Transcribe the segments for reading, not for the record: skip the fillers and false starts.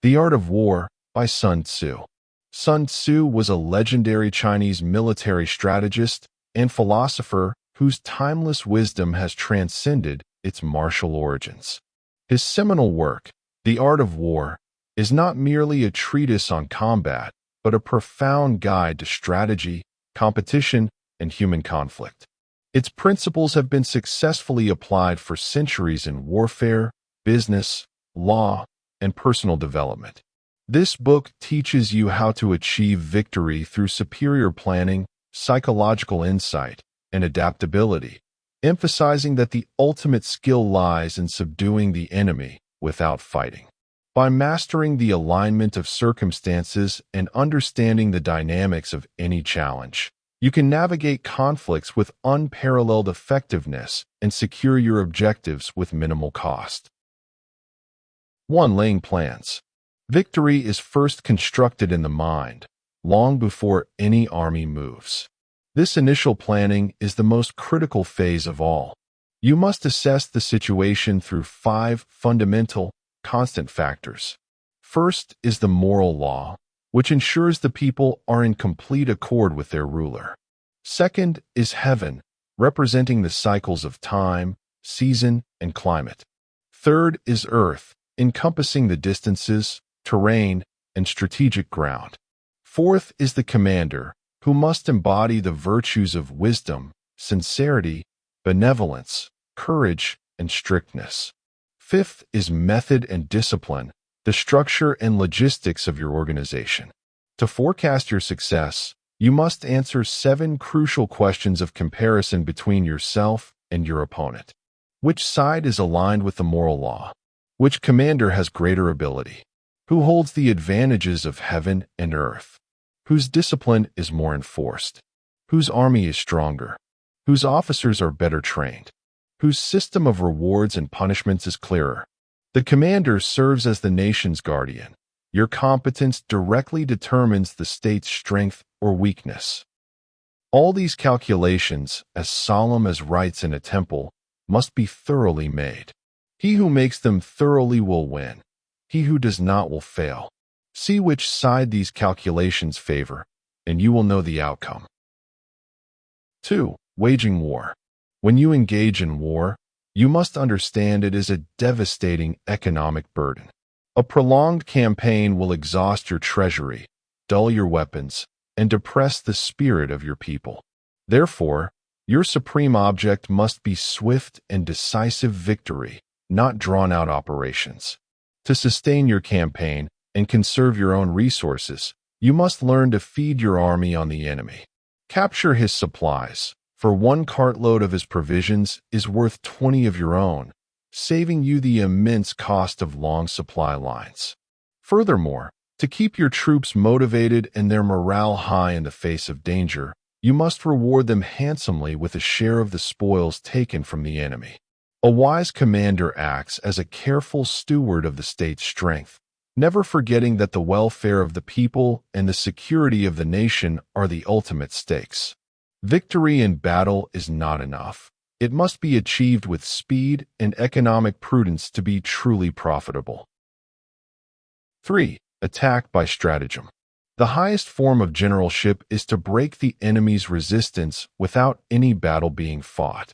The Art of War by Sun Tzu. Sun Tzu was a legendary Chinese military strategist and philosopher whose timeless wisdom has transcended its martial origins. His seminal work, The Art of War, is not merely a treatise on combat, but a profound guide to strategy, competition, and human conflict. Its principles have been successfully applied for centuries in warfare, business, law, and personal development. This book teaches you how to achieve victory through superior planning, psychological insight, and adaptability, emphasizing that the ultimate skill lies in subduing the enemy without fighting. By mastering the alignment of circumstances and understanding the dynamics of any challenge, you can navigate conflicts with unparalleled effectiveness and secure your objectives with minimal cost. 1. Laying plans. Victory is first constructed in the mind, long before any army moves. This initial planning is the most critical phase of all. You must assess the situation through 5 fundamental, constant factors. First is the moral law, which ensures the people are in complete accord with their ruler. Second is heaven, representing the cycles of time, season, and climate. Third is earth, encompassing the distances, terrain, and strategic ground. Fourth is the commander, who must embody the virtues of wisdom, sincerity, benevolence, courage, and strictness. Fifth is method and discipline, the structure and logistics of your organization. To forecast your success, you must answer 7 crucial questions of comparison between yourself and your opponent. Which side is aligned with the moral law? Which commander has greater ability? Who holds the advantages of heaven and earth? Whose discipline is more enforced? Whose army is stronger? Whose officers are better trained? Whose system of rewards and punishments is clearer? The commander serves as the nation's guardian. Your competence directly determines the state's strength or weakness. All these calculations, as solemn as rites in a temple, must be thoroughly made. He who makes them thoroughly will win. He who does not will fail. See which side these calculations favor, and you will know the outcome. 2. Waging war. When you engage in war, you must understand it is a devastating economic burden. A prolonged campaign will exhaust your treasury, dull your weapons, and depress the spirit of your people. Therefore, your supreme object must be swift and decisive victory, not drawn-out operations. To sustain your campaign and conserve your own resources, you must learn to feed your army on the enemy. Capture his supplies, for 1 cartload of his provisions is worth 20 of your own, saving you the immense cost of long supply lines. Furthermore, to keep your troops motivated and their morale high in the face of danger, you must reward them handsomely with a share of the spoils taken from the enemy. A wise commander acts as a careful steward of the state's strength, never forgetting that the welfare of the people and the security of the nation are the ultimate stakes. Victory in battle is not enough. It must be achieved with speed and economic prudence to be truly profitable. 3. Attack by stratagem. The highest form of generalship is to break the enemy's resistance without any battle being fought.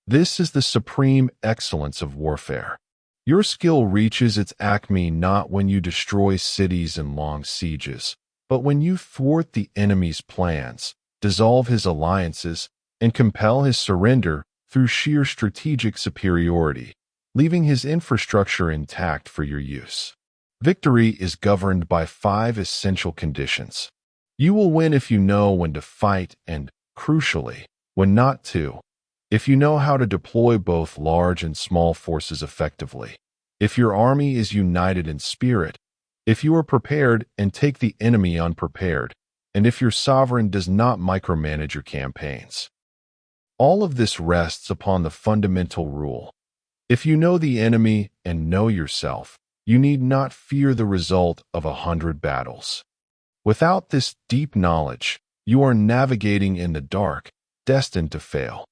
This is the supreme excellence of warfare. Your skill reaches its acme not when you destroy cities in long sieges, but when you thwart the enemy's plans, dissolve his alliances, and compel his surrender through sheer strategic superiority, leaving his infrastructure intact for your use. Victory is governed by 5 essential conditions. You will win if you know when to fight and, crucially, when not to. If you know how to deploy both large and small forces effectively. If your army is united in spirit. If you are prepared and take the enemy unprepared. And if your sovereign does not micromanage your campaigns. All of this rests upon the fundamental rule. If you know the enemy and know yourself, you need not fear the result of 100 battles. Without this deep knowledge, you are navigating in the dark, destined to fail.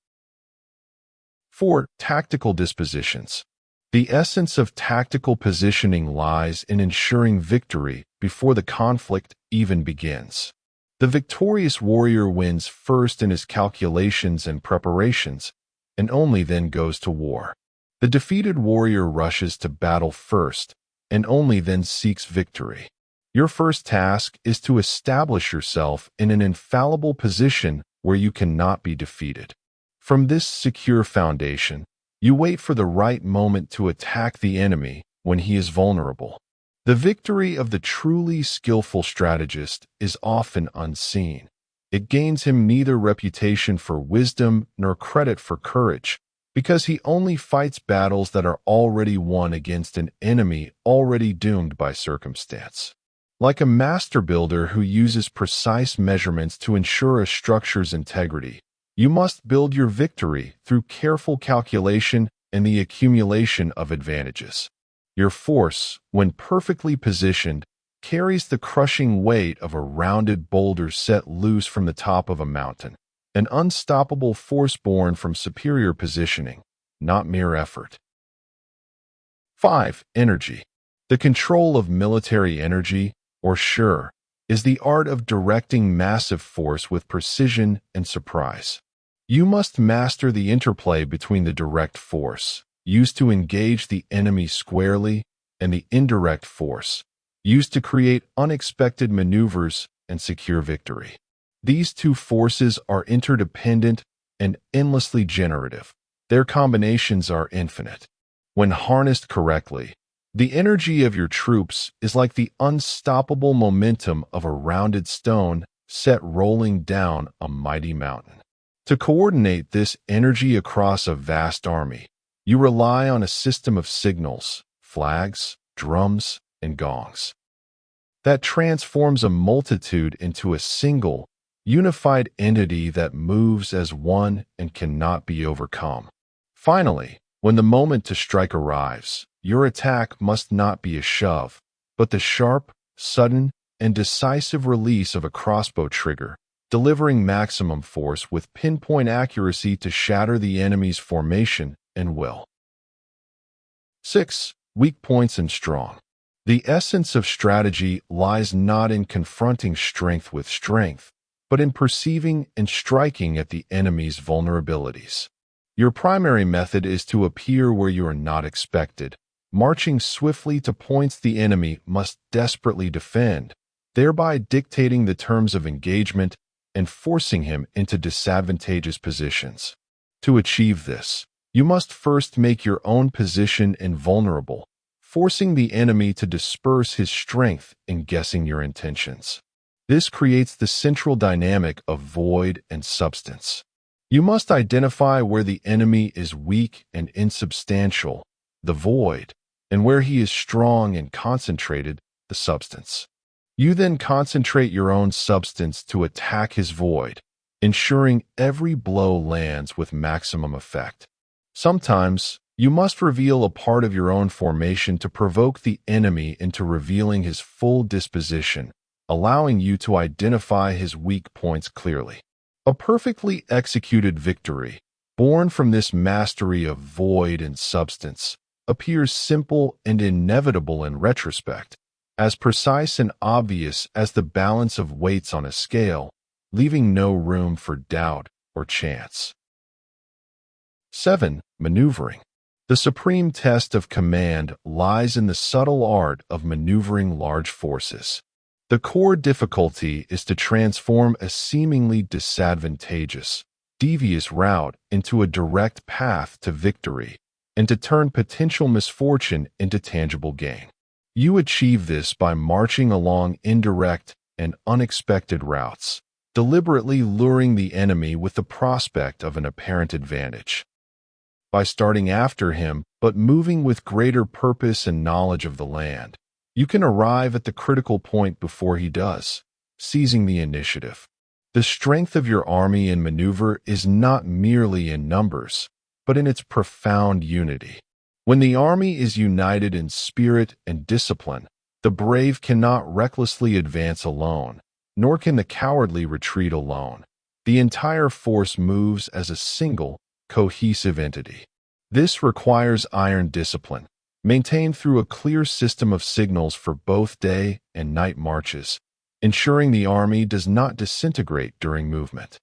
4. Tactical dispositions. The essence of tactical positioning lies in ensuring victory before the conflict even begins. The victorious warrior wins first in his calculations and preparations, and only then goes to war. The defeated warrior rushes to battle first, and only then seeks victory. Your first task is to establish yourself in an infallible position where you cannot be defeated. From this secure foundation, you wait for the right moment to attack the enemy when he is vulnerable. The victory of the truly skillful strategist is often unseen. It gains him neither reputation for wisdom nor credit for courage, because he only fights battles that are already won against an enemy already doomed by circumstance. Like a master builder who uses precise measurements to ensure a structure's integrity, you must build your victory through careful calculation and the accumulation of advantages. Your force, when perfectly positioned, carries the crushing weight of a rounded boulder set loose from the top of a mountain, an unstoppable force born from superior positioning, not mere effort. 5. Energy. The control of military energy, or SHUR, is the art of directing massive force with precision and surprise. You must master the interplay between the direct force, used to engage the enemy squarely, and the indirect force, used to create unexpected maneuvers and secure victory. These two forces are interdependent and endlessly generative. Their combinations are infinite. When harnessed correctly, the energy of your troops is like the unstoppable momentum of a rounded stone set rolling down a mighty mountain. To coordinate this energy across a vast army, you rely on a system of signals, flags, drums, and gongs that transforms a multitude into a single, unified entity that moves as one and cannot be overcome. Finally, when the moment to strike arrives, your attack must not be a shove, but the sharp, sudden, and decisive release of a crossbow trigger, delivering maximum force with pinpoint accuracy to shatter the enemy's formation and will. 6. Weak points and strong. The essence of strategy lies not in confronting strength with strength, but in perceiving and striking at the enemy's vulnerabilities. Your primary method is to appear where you are not expected, marching swiftly to points the enemy must desperately defend, thereby dictating the terms of engagement and forcing him into disadvantageous positions. To achieve this, you must first make your own position invulnerable, forcing the enemy to disperse his strength in guessing your intentions. This creates the central dynamic of void and substance. You must identify where the enemy is weak and insubstantial, the void, and where he is strong and concentrated, the substance. You then concentrate your own substance to attack his void, ensuring every blow lands with maximum effect. Sometimes, you must reveal a part of your own formation to provoke the enemy into revealing his full disposition, allowing you to identify his weak points clearly. A perfectly executed victory, born from this mastery of void and substance, appears simple and inevitable in retrospect, as precise and obvious as the balance of weights on a scale, leaving no room for doubt or chance. 7. Maneuvering. The supreme test of command lies in the subtle art of maneuvering large forces. The core difficulty is to transform a seemingly disadvantageous, devious route into a direct path to victory, and to turn potential misfortune into tangible gain. You achieve this by marching along indirect and unexpected routes, deliberately luring the enemy with the prospect of an apparent advantage. By starting after him, but moving with greater purpose and knowledge of the land, you can arrive at the critical point before he does, seizing the initiative. The strength of your army in maneuver is not merely in numbers, but in its profound unity. When the army is united in spirit and discipline, the brave cannot recklessly advance alone, nor can the cowardly retreat alone. The entire force moves as a single, cohesive entity. This requires iron discipline, maintained through a clear system of signals for both day and night marches, ensuring the army does not disintegrate during movement.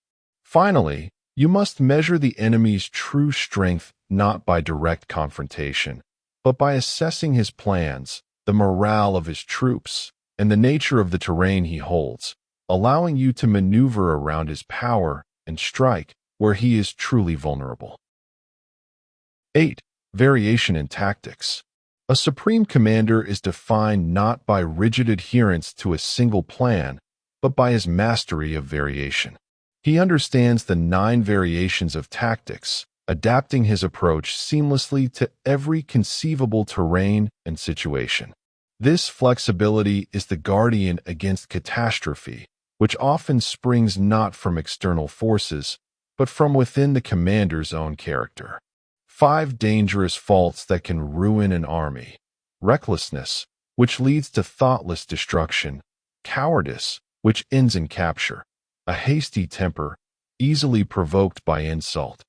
Finally, you must measure the enemy's true strength not by direct confrontation, but by assessing his plans, the morale of his troops, and the nature of the terrain he holds, allowing you to maneuver around his power and strike where he is truly vulnerable. 8. Variation in tactics. A supreme commander is defined not by rigid adherence to a single plan, but by his mastery of variation. He understands the 9 variations of tactics, adapting his approach seamlessly to every conceivable terrain and situation. This flexibility is the guardian against catastrophe, which often springs not from external forces, but from within the commander's own character. 5 dangerous faults that can ruin an army. Recklessness, which leads to thoughtless destruction. Cowardice, which ends in capture. A hasty temper, easily provoked by insult.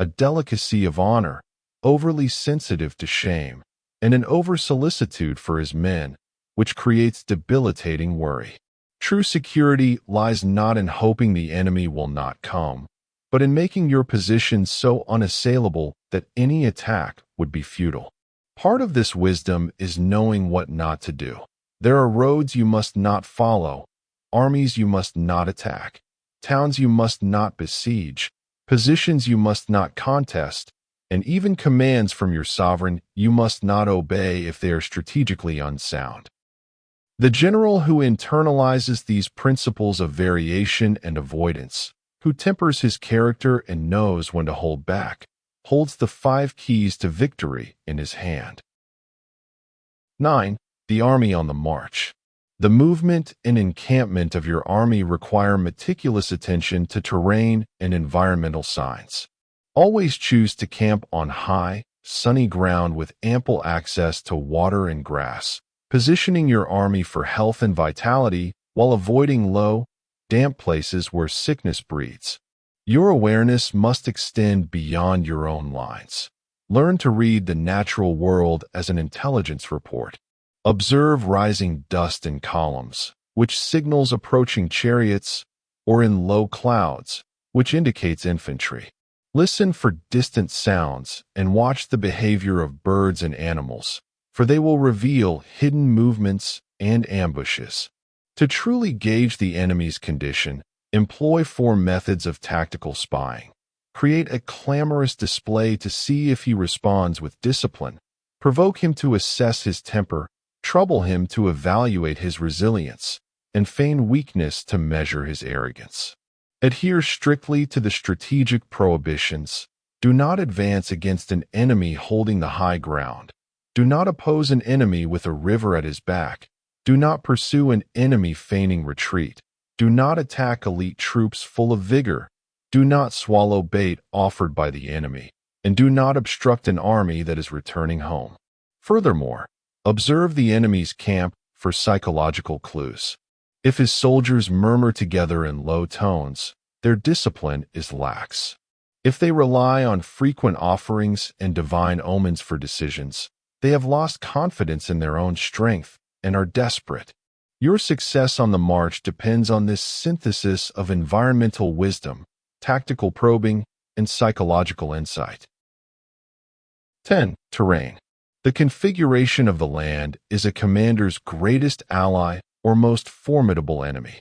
A delicacy of honor, overly sensitive to shame. And an over-solicitude for his men, which creates debilitating worry. True security lies not in hoping the enemy will not come, but in making your position so unassailable that any attack would be futile. Part of this wisdom is knowing what not to do. There are roads you must not follow, armies you must not attack, towns you must not besiege, positions you must not contest, and even commands from your sovereign you must not obey if they are strategically unsound. The general who internalizes these principles of variation and avoidance, who tempers his character and knows when to hold back, holds the 5 keys to victory in his hand. 9. The army on the march. The movement and encampment of your army require meticulous attention to terrain and environmental signs. Always choose to camp on high, sunny ground with ample access to water and grass, positioning your army for health and vitality while avoiding low, damp places where sickness breeds. Your awareness must extend beyond your own lines. Learn to read the natural world as an intelligence report. Observe rising dust in columns, which signals approaching chariots, or in low clouds, which indicates infantry. Listen for distant sounds and watch the behavior of birds and animals, for they will reveal hidden movements and ambushes. To truly gauge the enemy's condition, employ 4 methods of tactical spying. Create a clamorous display to see if he responds with discipline. Provoke him to assess his temper. Trouble him to evaluate his resilience. And feign weakness to measure his arrogance. Adhere strictly to the strategic prohibitions. Do not advance against an enemy holding the high ground. Do not oppose an enemy with a river at his back. Do not pursue an enemy feigning retreat. Do not attack elite troops full of vigor. Do not swallow bait offered by the enemy. And do not obstruct an army that is returning home. Furthermore, observe the enemy's camp for psychological clues. If his soldiers murmur together in low tones, their discipline is lax. If they rely on frequent offerings and divine omens for decisions, they have lost confidence in their own strength and are desperate. Your success on the march depends on this synthesis of environmental wisdom, tactical probing, and psychological insight. 10. Terrain. The configuration of the land is a commander's greatest ally or most formidable enemy.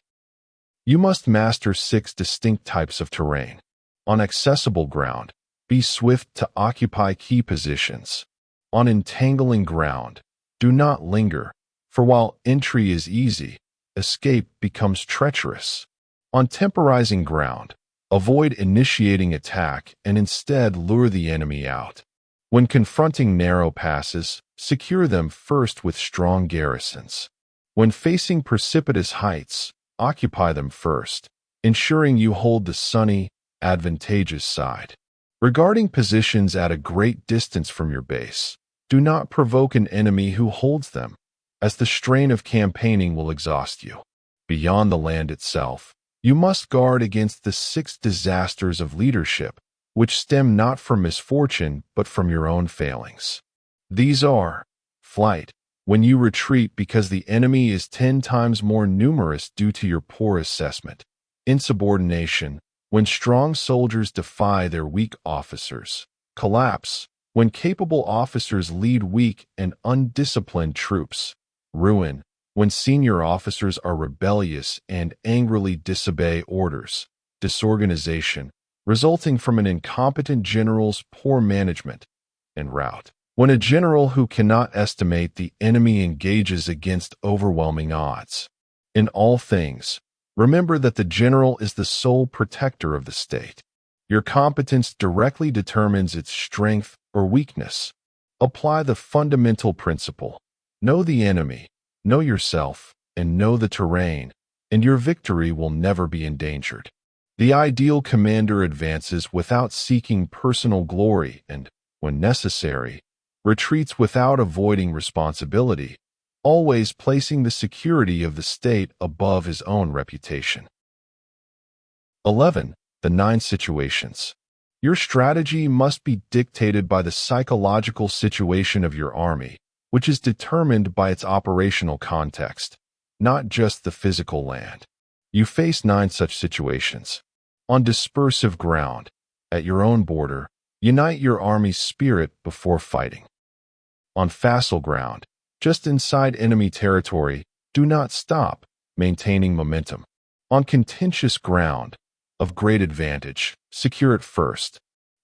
You must master 6 distinct types of terrain. On accessible ground, be swift to occupy key positions. On entangling ground, do not linger, for while entry is easy, escape becomes treacherous. On temporizing ground, avoid initiating attack and instead lure the enemy out. When confronting narrow passes, secure them first with strong garrisons. When facing precipitous heights, occupy them first, ensuring you hold the sunny, advantageous side. Regarding positions at a great distance from your base, do not provoke an enemy who holds them, as the strain of campaigning will exhaust you. Beyond the land itself, you must guard against the 6 disasters of leadership, which stem not from misfortune but from your own failings. These are flight, when you retreat because the enemy is 10 times more numerous due to your poor assessment. Insubordination, when strong soldiers defy their weak officers. Collapse, when capable officers lead weak and undisciplined troops. Ruin, when senior officers are rebellious and angrily disobey orders. Disorganization, resulting from an incompetent general's poor management. And rout, when a general who cannot estimate the enemy engages against overwhelming odds. In all things, remember that the general is the sole protector of the state. Your competence directly determines its strength or weakness. Apply the fundamental principle: know the enemy, know yourself, and know the terrain, and your victory will never be endangered. The ideal commander advances without seeking personal glory and, when necessary, retreats without avoiding responsibility, always placing the security of the state above his own reputation. 11. The 9 situations. Your strategy must be dictated by the psychological situation of your army, which is determined by its operational context, not just the physical land. You face 9 such situations. On dispersive ground, at your own border, unite your army's spirit before fighting. On facile ground, just inside enemy territory, do not stop, maintaining momentum. On contentious ground, of great advantage, secure it first.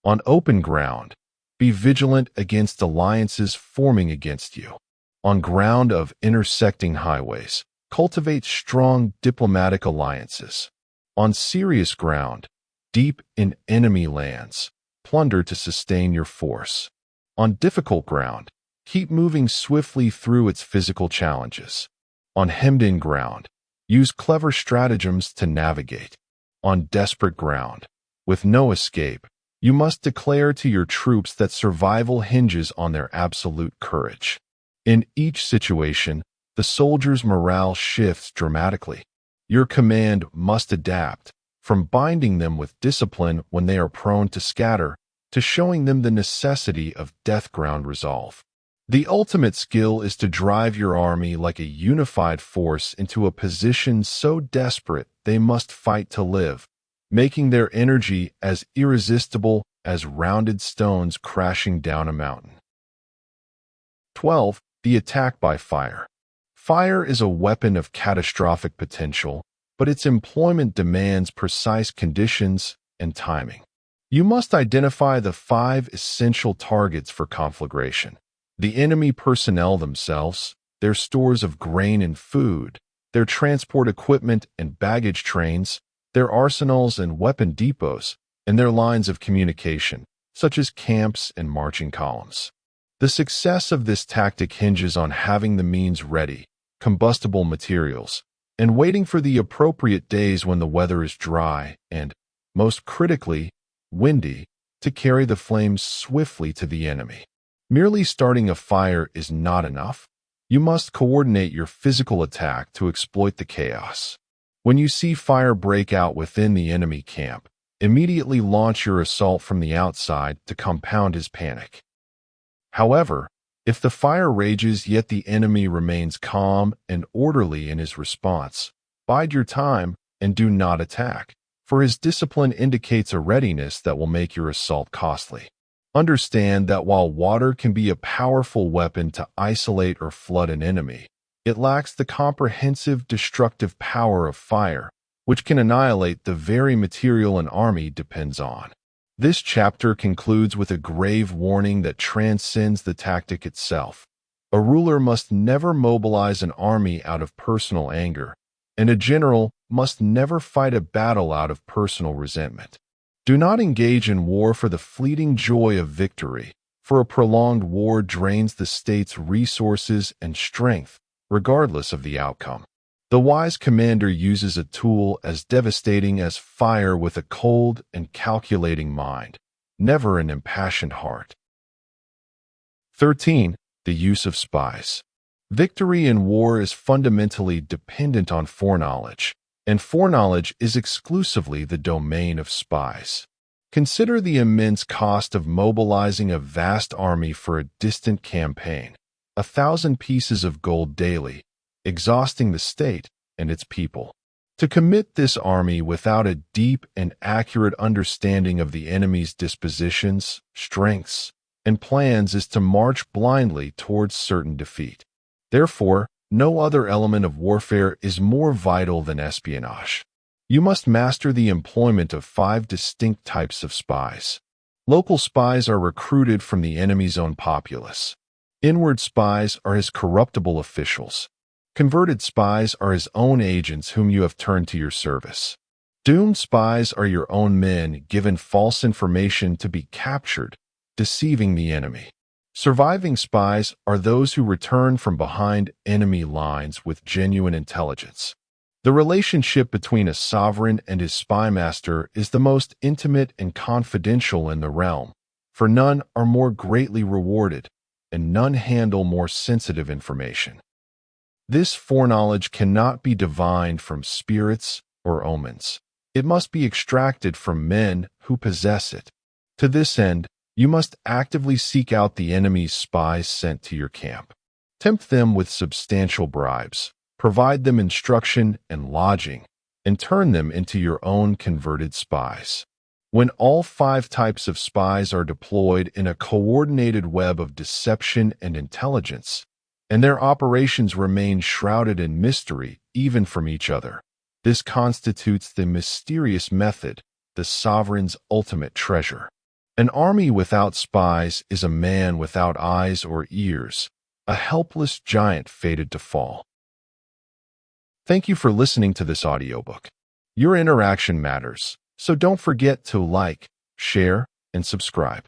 On open ground, be vigilant against alliances forming against you. On ground of intersecting highways, cultivate strong diplomatic alliances. On serious ground, deep in enemy lands, plunder to sustain your force. On difficult ground, keep moving swiftly through its physical challenges. On hemmed-in ground, use clever stratagems to navigate. On desperate ground, with no escape, you must declare to your troops that survival hinges on their absolute courage. In each situation, the soldier's morale shifts dramatically. Your command must adapt, from binding them with discipline when they are prone to scatter, to showing them the necessity of death-ground resolve. The ultimate skill is to drive your army like a unified force into a position so desperate they must fight to live, making their energy as irresistible as rounded stones crashing down a mountain. 12. The attack by fire. Fire is a weapon of catastrophic potential, but its employment demands precise conditions and timing. You must identify the 5 essential targets for conflagration: the enemy personnel themselves, their stores of grain and food, their transport equipment and baggage trains, their arsenals and weapon depots, and their lines of communication, such as camps and marching columns. The success of this tactic hinges on having the means ready, combustible materials, and waiting for the appropriate days when the weather is dry and, most critically, windy, to carry the flames swiftly to the enemy. Merely starting a fire is not enough. You must coordinate your physical attack to exploit the chaos. When you see fire break out within the enemy camp, immediately launch your assault from the outside to compound his panic. However, if the fire rages yet the enemy remains calm and orderly in his response, bide your time and do not attack, for his discipline indicates a readiness that will make your assault costly. Understand that while water can be a powerful weapon to isolate or flood an enemy, it lacks the comprehensive destructive power of fire, which can annihilate the very material an army depends on. This chapter concludes with a grave warning that transcends the tactic itself. A ruler must never mobilize an army out of personal anger, and a general must never fight a battle out of personal resentment. Do not engage in war for the fleeting joy of victory, for a prolonged war drains the state's resources and strength, regardless of the outcome. The wise commander uses a tool as devastating as fire with a cold and calculating mind, never an impassioned heart. 13. The use of spies. Victory in war is fundamentally dependent on foreknowledge, and foreknowledge is exclusively the domain of spies. Consider the immense cost of mobilizing a vast army for a distant campaign, 1,000 pieces of gold daily, exhausting the state and its people. To commit this army without a deep and accurate understanding of the enemy's dispositions, strengths, and plans is to march blindly towards certain defeat. Therefore, no other element of warfare is more vital than espionage. You must master the employment of 5 distinct types of spies. Local spies are recruited from the enemy's own populace. Inward spies are his corruptible officials. Converted spies are his own agents whom you have turned to your service. Doomed spies are your own men given false information to be captured, deceiving the enemy. Surviving spies are those who return from behind enemy lines with genuine intelligence. The relationship between a sovereign and his spy master is the most intimate and confidential in the realm, for none are more greatly rewarded, and none handle more sensitive information. This foreknowledge cannot be divined from spirits or omens. It must be extracted from men who possess it. To this end, you must actively seek out the enemy's spies sent to your camp. Tempt them with substantial bribes, provide them instruction and lodging, and turn them into your own converted spies. When all 5 types of spies are deployed in a coordinated web of deception and intelligence, and their operations remain shrouded in mystery even from each other, this constitutes the mysterious method, the sovereign's ultimate treasure. An army without spies is a man without eyes or ears, a helpless giant fated to fall. Thank you for listening to this audiobook. Your interaction matters, so don't forget to like, share, and subscribe.